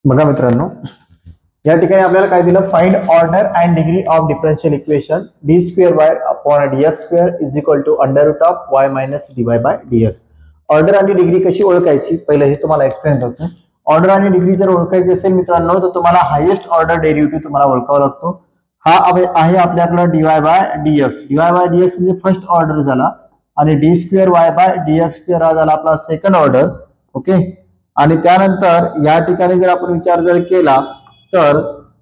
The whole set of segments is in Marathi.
बघा मित्रांनो, या ठिकाणी आपल्याला काय दिलं, find order and degree of differential equation d square Y upon dx square is equal to under root of y minus d y by dx. Order आणि डिग्री कशी ओळखायची पहिले हे तुम्हाला एक्सप्लेन करतो. ऑर्डर आणि डिग्री जर ओळखायची असेल मित्रांनो तर तुम्हाला हायेस्ट ऑर्डर डेरिव्हेटिव्ह तुम्हाला ओळखावा लागतो. हा आहे आपल्याकडे dy by dx. Dy by dx म्हणजे फर्स्ट ऑर्डर झाला आणि d square y by dx square हा झाला आपला सेकंड ऑर्डर. ओके, आणि त्यानंतर या ठिकाणी जर आपण विचार जर केला तर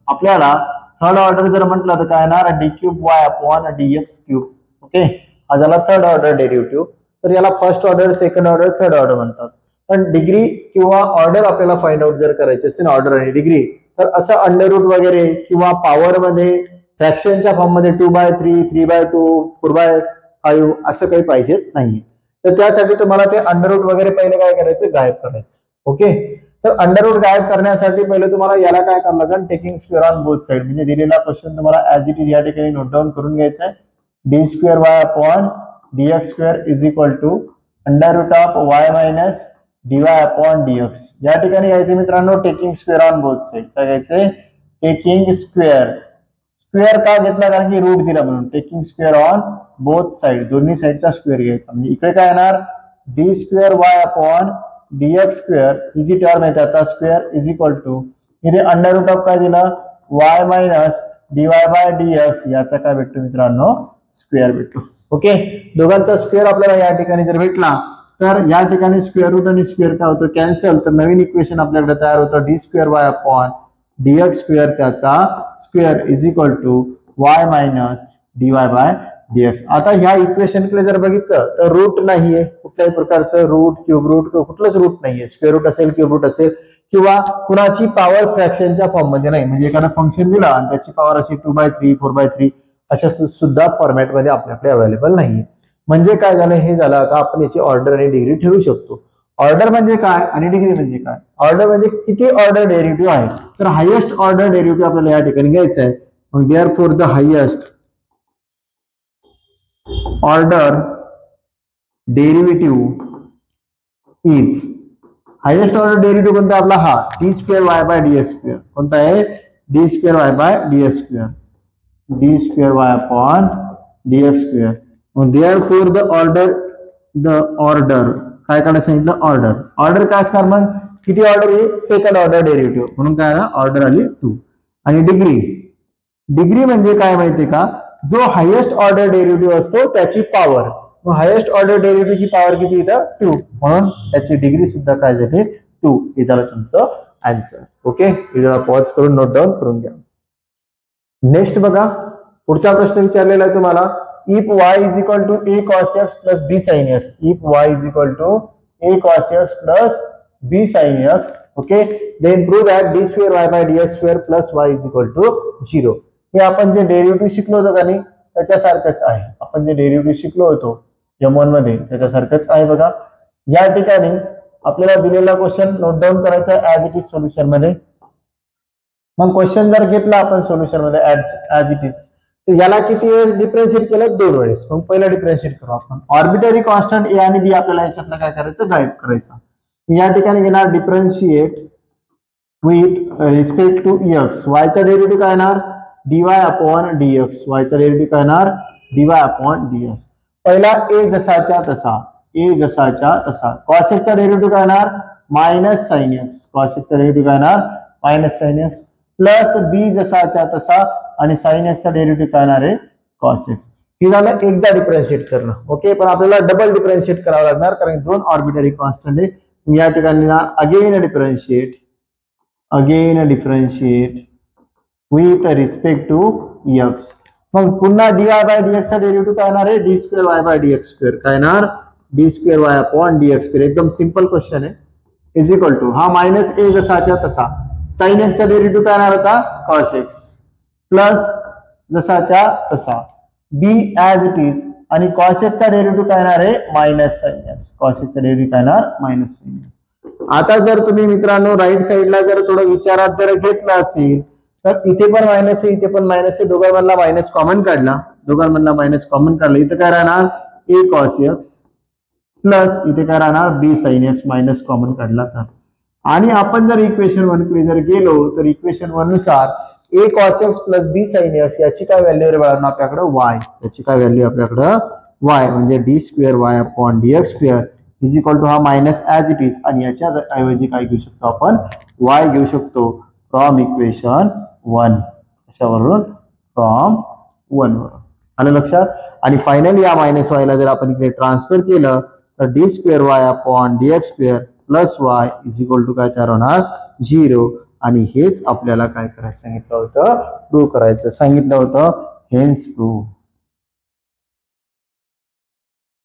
आपल्याला थर्ड ऑर्डर जर म्हटलं तर काय येणार, d cube y upon dx cube. Okay, हा झाला थर्ड ऑर्डर डेरिव्हेटिव्ह. तर याला first order, second order, third order म्हणतात. पण डिग्री किंवा ऑर्डर आपल्याला फाइंड आउट जर करायचे असेल ऑर्डर आणि डिग्री, तर असं अंडर रूट वगैरे किंवा पॉवर मध्ये फ्रॅक्शनच्या फॉर्म मध्ये 2/3, 3/2, 4/5 असं काही पाहिजे नाहीये. तर त्यासाठी तुम्हाला ते अंडर रूट वगैरे पहिले काय करायचं, गायब करायचं. ओके, तर अंडर रूट गायब करण्यासाठी पहिले तुम्हाला याला काय करावं लागेल, taking square on both side. म्हणजे दिलेला क्वेश्चन तुम्हाला ऍज इट इज या ठिकाणी नोट डाऊन करून घ्यायचा आहे. D square Y upon dx square is equal to under root of y minus dy upon dx. या ठिकाणी घ्यायचे मित्रांनो taking square on both side. काय घ्यायचंय, टेकिंग स्क्वेअर. स्क्वेअर का घेतला, कारण की रूट दिला म्हणून. Taking square on both side, दोन्ही साइडचा स्क्वेअर घ्यायचा. म्हणजे इकडे काय येणार, D square Y upon dx square ही जी टर्म आहे त्याचा स्क्वेअर इज इक्वल टू इथे अंडर रूट ऑफ काय दिलं, Y minus DY by DX याचा काय भेटतो मित्रांनो, स्क्वेअर भेटतो. ओके, दोघांचा स्क्वेअर आपल्याला या ठिकाणी जर भेटला तर या ठिकाणी स्क्वेअर रूट आणि स्क्वेअर काय होतं, कॅन्सल. तर नवीन इक्वेशन आपल्याकडे तयार होतं, D square Y upon dx square त्याचा square is equal to Y minus DY by DX. आता ह्या इक्वेशनकडे जर बघितलं तर रूट नाहीये, कुठल्याही प्रकारचं रूट, क्यूब रूट, कुठलंच रूट नाहीये. स्क्वेअर रूट असेल, क्यूब रूट असेल किंवा कुणाची पॉवर फ्रॅक्शनच्या फॉर्म मध्ये नाही. म्हणजे एखादा फंक्शन दिला आणि त्याची पॉवर अशी 2/3, 4/3 अशा सुद्धा फॉर्मॅटमध्ये आपल्याकडे अवेलेबल नाहीये. म्हणजे काय झालं, हे झालं. आता आपण याची ऑर्डर आणि डिग्री ठरवू शकतो. ऑर्डर म्हणजे काय आणि डिग्री म्हणजे काय. ऑर्डर म्हणजे किती ऑर्डर डेरिव्हेटिव्ह आहे, तर हायेस्ट ऑर्डर डेरिव्हेटिव्ह आपल्याला या ठिकाणी घ्यायचं आहे. मग therefore the highest order derivative is, highest order derivative कोणता आपला, हा d square y by dx square. कोणता आहे, d square y by dx square. D square Y upon dx square. Therefore the order काय काढायला सांगितलं, ऑर्डर. ऑर्डर काय असणार मग, किती ऑर्डर आहे, सेकंड ऑर्डर डेरिव्हेटिव्ह म्हणून काय ऑर्डर आली 2. आणि डिग्री, डिग्री म्हणजे काय माहितीये का, जो हायेस्ट ऑर्डर डेरिव्हेटिव्ह असतो त्याची पॉवर. मग हायेस्ट ऑर्डर डेरिव्हेटिव्हची पॉवर किती इथं 2, म्हणून त्याची डिग्री सुद्धा काय झाली 2. हे झालं तुमचं आन्सर. ओके, व्हिडिओला पॉज करून नोट डाऊन करून घ्या. नेक्स्ट बघा, पुढचा प्रश्न विचारलेला आहे तुम्हाला, if y is equal to a cos x plus b sin x. If y is equal to a cos x plus b sin x. Okay, then prove that d square y by dx square plus y is equal to 0. हे आपण जे डेरिव्हेटिव्ह शिकलो होतो का नाही त्याच्यासारखंच आहे. आपण जे डेरिव्हेटिव्ह शिकलो होतो M1 मध्ये त्याच्यासारखंच आहे. बघा, या ठिकाणी आपल्याला दिलेला क्वेश्चन नोट डाऊन करायचा ऍज इट इज सोल्युशन मध्ये. मग क्वेश्चन जर घेतला आपण सोल्युशन मध्ये ऍज इट इज, तर याला किती वेळेस डिफरन्शिएट केलं, 2 वेळेस. मग पहिला डिफरन्शिएट करू आपण. ऑर्बिटरी कॉन्स्टंट ए आणि बी आपल्याला याच्यातलं काय करायचं, गायब करायचं. या ठिकाणी घेणार differentiate with respect to X. वायचा डेरिव्हेटिव्ह काय येणार, डीवाय अपॉन डीएक्स. वायचा डेरिव्हेटिव्ह काय येणार, डीवाय अपॉन डीएक्स. पहिला ए जसाच्या तसा, ए जसाच्या तसा. कॉस एक्सचा डेरिव्हेटिव्ह काय येणार, मायनस साइन एक्स. कॉस एक्सचा डेरिव्हेटिव्ह काय येणार, मायनस साइन एक्स. प्लस बी जसाच्या तसा आणि साइन एक्सचा डेरिव्हेटिव्ह काय येणार आहे, कॉस एक्स. हे झालं एकदा डिफरन्शिएट करणं. ओके, पण आपल्याला डबल डिफरन्शिएट करावं लागणार कारण 2 ऑर्बिटरी कॉन्स्टंट आहे. या ठिकाणी again differentiate with respect to x. मग पुन्हा डीवाय बाय डीएक्स चा डेरिव्हेटिव्ह काय येणार आहे, d square y by dx square. काय येणार, D square Y upon dx square. एकदम सिंपल क्वेश्चन आहे. इज इक्वल टू हा मायनस ए जसाच्या तसा. साइन एक्सचा डेरिव्हेटिव्ह काय येणार होता, कॉस एक्स. प्लस जसाच्या तसा बी ऍज इट इज. आणि कॉस एक्सचा डेरिव्हेटिव्ह काय येणार आहे, मायनस साइन एक्स. कॉस एक्सचा डेरिव्हेटिव्ह काय येणार, मायनस साइन एक्स. आता जर तुम्ही मित्रांनो राईट साइडला जर थोडं विचारात जर घेतलं असेल तर इथे पण मायनस आहे, इथे पण मायनस आहे. दोघांमधला मायनस कॉमन काढला, इथं काय राहणार, ए कॉस एक्स प्लस इथे काय राहणार, बी साइन एक्स मायनस कॉमन काढला तर आणि आपण जर इक्वेशन 1 कडे जर गेलो तर इक्वेशन 1 नुसार a cos x plus b sin x याची काय व्हॅल्यू आहे बाळांनो आपल्याकडे y, त्याची काय व्हॅल्यू आपल्याकडे y म्हणजे d square y upon dx square is equal to हा मायनस ॲज इट इज, आणि याच्या ऐवजी काय घेऊ शकतो आपण y घेऊ शकतो फ्रॉम इक्वेशन 1, कशावरून फ्रॉम 1 वरून. आलं लक्षात. आणि फायनली या मायनस y ला जर आपण इकडे ट्रान्सफर केलं तर d square y upon dx square plus y is equal to काय तयार होणार 0. आणि हेच आपल्याला काय करायचं सांगितलं होतं, प्रूव्ह करायचं सांगितलं होतं, हेन्स प्रूव्ह.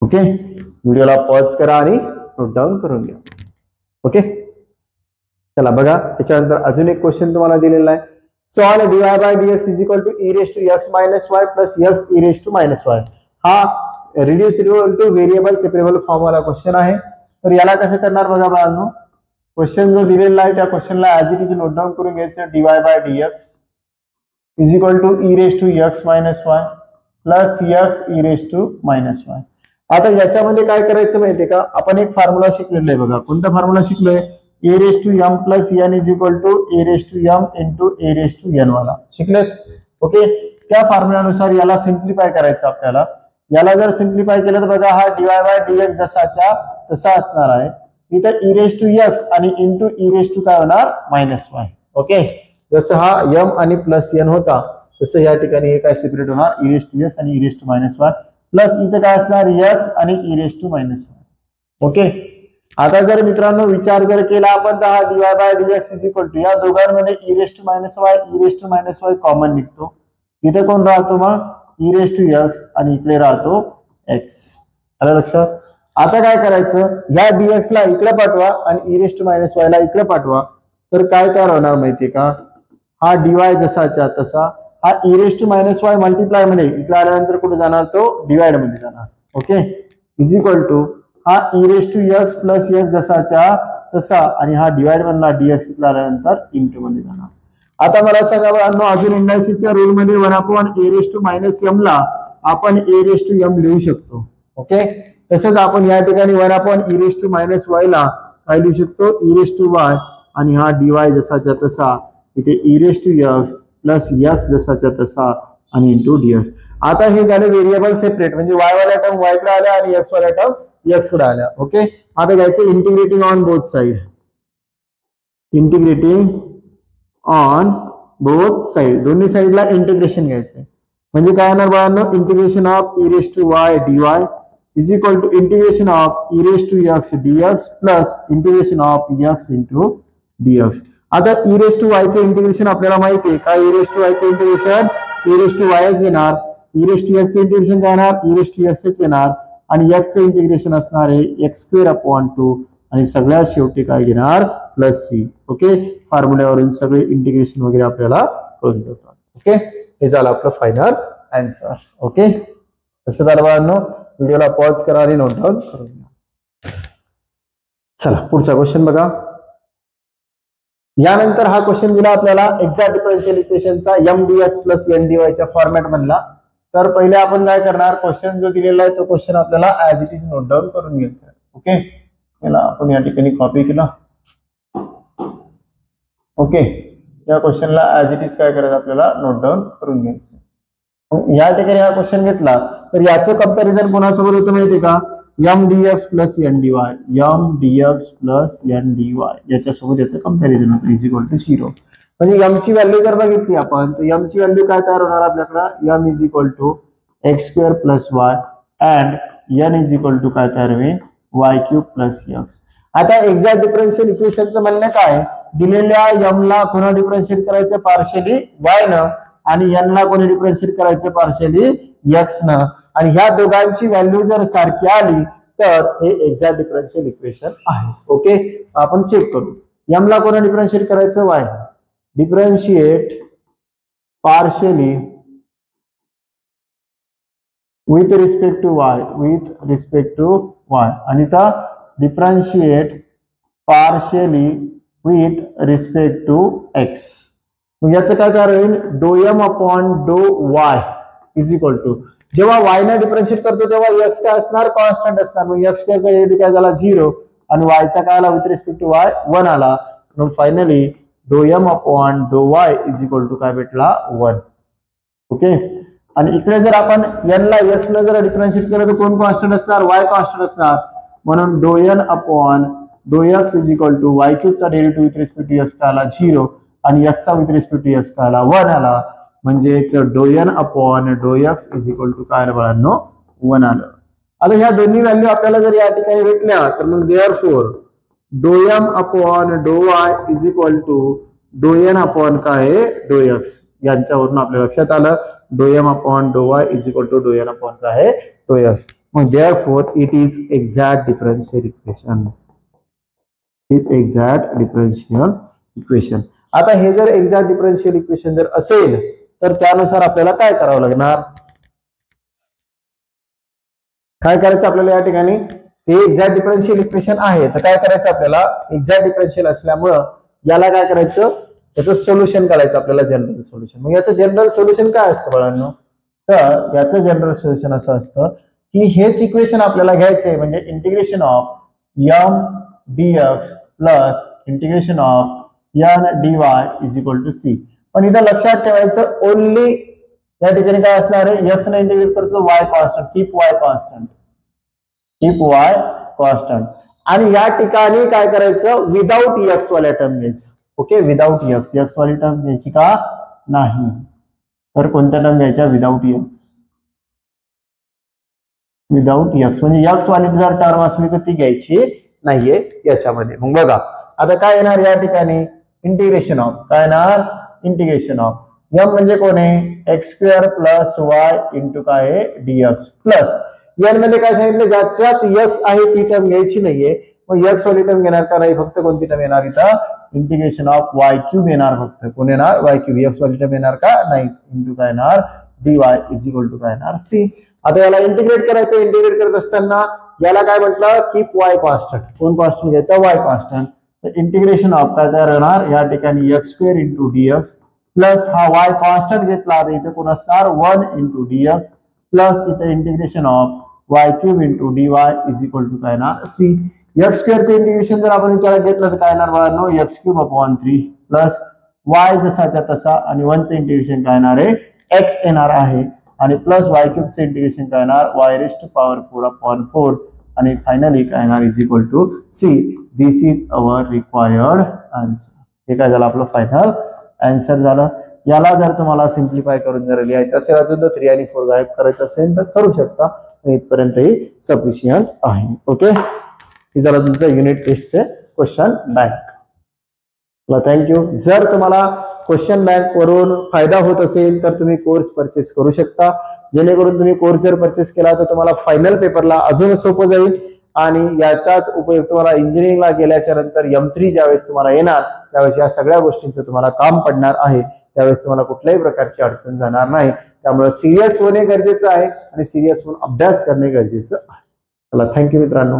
ओके, व्हिडिओला पॉज करा आणि नोट डाऊन करून घ्या. ओके, चला बघा त्याच्यानंतर अजून एक क्वेश्चन तुम्हाला दिलेला आहे. Solve dy by dx is equal to e raise to x minus y plus x e raise to minus y. हा reducible to variable separable form वाला क्वेश्चन आहे. तर याला कसं करणार बघा बाळांनो, क्वेश्चन जो दिलेला आहे त्या क्वेश्चनला as it is note down करून घ्यायचं. dy by dx is equal to e raise to x minus y plus x e raise to minus y. आता याच्यामध्ये काय करायचं माहितीये का, आपण एक फॉर्म्युला शिकलेला आहे बघा. कोणता फॉर्म्युला शिकलोय, a raise to m plus n is equal to a raise to m into a raise to n वाला शिकलेत. ओके, त्या फॉर्म्युलानुसार याला सिम्प्लिफाय करायचं आपल्याला. याला जर सिम्प्लिफाय केलं तर बघा हा dy बाय dx जसाच्या तसा असणार आहे. इथं e रेज टू x आणि इंटू e रेज टू काय होणार मायनस y. ओके, जसं हा m आणि प्लस n होता तसं या ठिकाणी हे काय सेपरेट होणार e रेज टू x आणि e raise to minus y plus इथं काय असणार x आणि e raise to minus y. Okay, आता जर मित्रांनो विचार जर केला आपण तर हा dy by dx is equal to या दोघांमध्ये e raise to minus y e raise to minus y common निघतो. इथे कोण राहतो मग e रेज टू x आणि इकडे राहतो x. आलं लक्षात. आता काय करायचं, ह्या dx ला इकडे पाठवा आणि e raise to minus y ला इकडे पाठवा तर काय तयार होणार माहितीये का, हा dy जसाच्या तसा हा e raise to minus y multiply मध्ये इकडे आल्यानंतर कुठे जाणार तो डिवाइड मध्ये जाणार. ओके, इज इक्वल टू हा e raise to x plus x जसाच्या तसा आणि हा डिवाइड मधला dx इकडे आल्यानंतर इंटू मध्ये जाणार. आता मला सांगा बाळांनो, अजून इंडायसिसच्या रूल मध्ये 1 upon a raise to minus m ला आपण a रेज टू m लिहू शकतो. ओके, तसंच आपण या ठिकाणी 1 upon e raise to minus y ला काय लिहू शकतो e रेज टू y आणि हा dy जसाच्या तसा इथे e raise to x plus x जसाच्या तसा आणि इंटू dx. आता हे झाले व्हेरिएबल सेपरेट, म्हणजे y वाल्या टर्म y कडे आल्या आणि x वाल्या टर्म x कडे आल्या. ओके, आता घ्यायचं integrating on both side. Integrating on both side, दोन्ही साइडला इंटिग्रेशन घ्यायचंय. म्हणजे काय येणार बाळांनो, integration of e raise to y dy is equal to integration of e raise to x dx plus integration of x into dx. आता e रेज टू y चे इंटिग्रेशन आपल्याला माहिती आहे काय, e रेज टू y चे integration e raise to y येणार, e रेज टू x चे इंटिग्रेशन काय येणार e रेज टू x येणार आणि x चे इंटिग्रेशन असणार आहे x स्क्वेअर अपॉन 2 आणि सगळ्यात शेवटी काय घेणार प्लस c. ओके, फॉर्म्युल्यावरून सगळे इंटिग्रेशन वगैरे आपल्याला कळून जातात. ओके, हे झालं आपलं फायनल आन्सर. ओके, लक्षात आलं बाळांनो. व्हिडिओला पॉज करा आणि नोट डाऊन करून घ्या. चला पुढचा क्वेश्चन बघा. यानंतर हा क्वेश्चन दिला आपल्याला एक्झॅक्ट डिफरन्शियल इक्वेशनचा m dx plus n dy च्या फॉर्मॅट मधला. तर पहिले आपण काय करणार, क्वेश्चन जो दिलेला आहे तो क्वेश्चन आपल्याला as it is note down करून घ्यायचा आहे. ओके, याला आपण या ठिकाणी कॉपी केला. ओके, या क्वेश्चनला ऍज इट इज काय करायचं आपल्याला नोट डाऊन करून घ्यायचं. या ठिकाणी हा क्वेश्चन घेतला तर याचं कंपॅरिझन कोणासोबत होतं माहितीये का, m dx plus n dy, m dx plus n dy याच्यासोबत याचं कंपॅरिझन होतं इज इक्वल टू 0. म्हणजे m ची व्हॅल्यू जर बघितली आपण तर m ची व्हॅल्यू काय तयार होणार आपल्याकडे, m is equal to x square plus y and n is equal to काय तयार होईल y क्यूब प्लस x. आता एक्झॅक्ट डिफरन्शियल इक्वेशनचं म्हणणं काय, दिलेल्या m ला कोणा डिफरन्शिएट करायचं पार्शियली y न आणि n ला कोणी डिफरन्शिएट करायचं पार्शियली x न, आणि ह्या दोघांची व्हॅल्यू जर सारखी आली तर हे एक्झॅक्ट डिफरन्शियल इक्वेशन आहे. ओके, आपण चेक करू. m ला कोणा डिफरन्शिएट करायचं y, differentiate partially with respect to y, with respect to y आणि आता differentiate partially with respect to x. मग याचं काय तयार होईल, डो m अपॉन डो y इज इक्वल टू, जेव्हा y ना डिफरन्शिएट करतो तेव्हा x काय असणार कॉन्स्टंट असणार. मग x स्क्वेअरचा काय झाला 0 आणि y चा काय आला विथ रिस्पेक्ट टू y 1 आला. म्हणून फायनली डो एम अपॉन डो वाय इज इक्वल टू काय भेटला 1. ओके. आणि इकडे जर आपण n ला x ला जर डिफरन्शिएट केलं तर कोण कॉन्स्टंट असणार, y कॉन्स्टंट असणार. म्हणून doh n upon doh x is equal to Y क्यूबचा derivative with respect to x का आला 0 आणि x चा विथ रिस्पेक्ट टू x का आला 1 आला. म्हणजेच डो n upon doh x is equal to काय बाळांनो 1 आलं. आता ह्या दोन्ही व्हॅल्यू आपल्याला जर या ठिकाणी भेटल्या तर मग देअरफॉर डो m अपॉन डो y इज इक्वल टू डो n अपॉन काय डो x. यांच्यावरून आपल्या लक्षात आलं डो m अपॉन डो y इज इक्वल टू डो n अपॉन काय डो x. मग therefore it is exact differential equation. Is exact differential equation. आता हे जर एक्झॅक्ट डिफरन्शियल इक्वेशन जर असेल तर त्यानुसार आपल्याला काय करावं लागणार, काय करायचं आपल्याला या ठिकाणी. हे एक्झॅक्ट डिफरन्शियल इक्वेशन आहे तर काय करायचं आपल्याला, एक्झॅक्ट डिफरन्शियल असल्यामुळं याला काय करायचं, याचं सोल्युशन काढायचं आपल्याला, जनरल सोल्युशन. मग याचं जनरल सोल्युशन काय असतं बाळांनो, तर याचं जनरल सोल्युशन असं असतं की हेच इक्वेशन आपल्याला घ्यायचंय म्हणजे integration of m dx plus integration of n dy is equal to c. पण इथं लक्षात ठेवायचं ओनली या ठिकाणी काय असणार आहे, x ने इंटिग्रेट करतो y constant, keep y constant, keep y constant. आणि या ठिकाणी काय करायचं, विदाउट x वाल्या टर्म घ्यायच्या. ओके, विदाउट x वाली टर्म घ्यायची का नाही, तर कोणत्या टर्म घ्यायच्या, विदाउट x. विदाउट x म्हणजे x वाली जर टर्म असली तर ती घ्यायची नाहीये याच्यामध्ये. मग बघा आता काय येणार या ठिकाणी, इंटिग्रेशन ऑफ काय येणार, इंटिग्रेशन ऑफ m म्हणजे कोण आहे, x square plus y into काय dx प्लस n मध्ये काय सांगितलं, ज्याच्यात x आहे ती टर्म घ्यायची नाहीये. मग x वाली टर्म घेणार का नाही, फक्त कोणती टर्म येणार इथं, इंटिग्रेशन ऑफ वाय क्यूब येणार, फक्त कोण येणार, वाय क्यूब. x वाली टर्म येणार का नाही, इंटू काय येणार dy इज इक्वल टू काय येणार c. आता याला इंटिग्रेट करायचं, इंटिग्रेट करत असताना याला काय म्हटलं, कीप वाय कॉन्स्टंट. कोण कॉन्स्टंट घ्यायचा, वाय कॉन्स्टंट. तर इंटिग्रेशन ऑफ काय तयार होणार या ठिकाणी x square into dx plus हा वाय कॉन्स्टंट घेतला तर इथे कोण असणार 1 इंटू dx प्लस इथे integration of y cube into dy is equal to काय येणार c. एक्स स्क्वेअरचं इंटिग्रेशन जर आपण विचारात घेतलं तर काय येणार बाळांनो, x cube upon 3 plus y जसाच्या तसा आणि 1 चं इंटिग्रेशन काय येणार आहे, एक्स येणार आहे आणि प्लस वाय क्यूबचं इंटिग्रेशन काय येणार, वाय रेस्ट टू पॉवर 4 अपॉन 4 आणि फायनली काय येणार is equal to c. This is our required answer. हे काय झालं आपलं फायनल आन्सर झालं. याला जर तुम्हाला सिम्प्लिफाय करून जर लिहायचं असेल अजून तर 3 आणि 4 गायब करायचं असेल तर करू शकता. इथपर्यंतही सफिशियंट आहे. ओके, हे झालं तुमचं युनिट टेस्टचे क्वेश्चन बँक. थँक्यू. जर तुम्हाला क्वेश्चन बँक वरून फायदा होत असेल तर तुम्ही कोर्स परचेस करू शकता. जेणेकरून तुम्ही कोर्स जर परचेस केला तर तुम्हाला फायनल पेपरला अजून सोपं जाईल आणि याचाच उपयोग तुम्हाला इंजिनिअरिंगला गेल्याच्या नंतर M3 ज्यावेळेस तुम्हाला येणार त्यावेळेस या सगळ्या गोष्टींचं तुम्हाला काम पडणार आहे. त्यावेळेस तुम्हाला कुठल्याही प्रकारची अडचण जाणार नाही. त्यामुळे सिरियस होणे गरजेचं आहे आणि सिरियस होऊन अभ्यास करणे गरजेचं आहे. चला, थँक्यू मित्रांनो.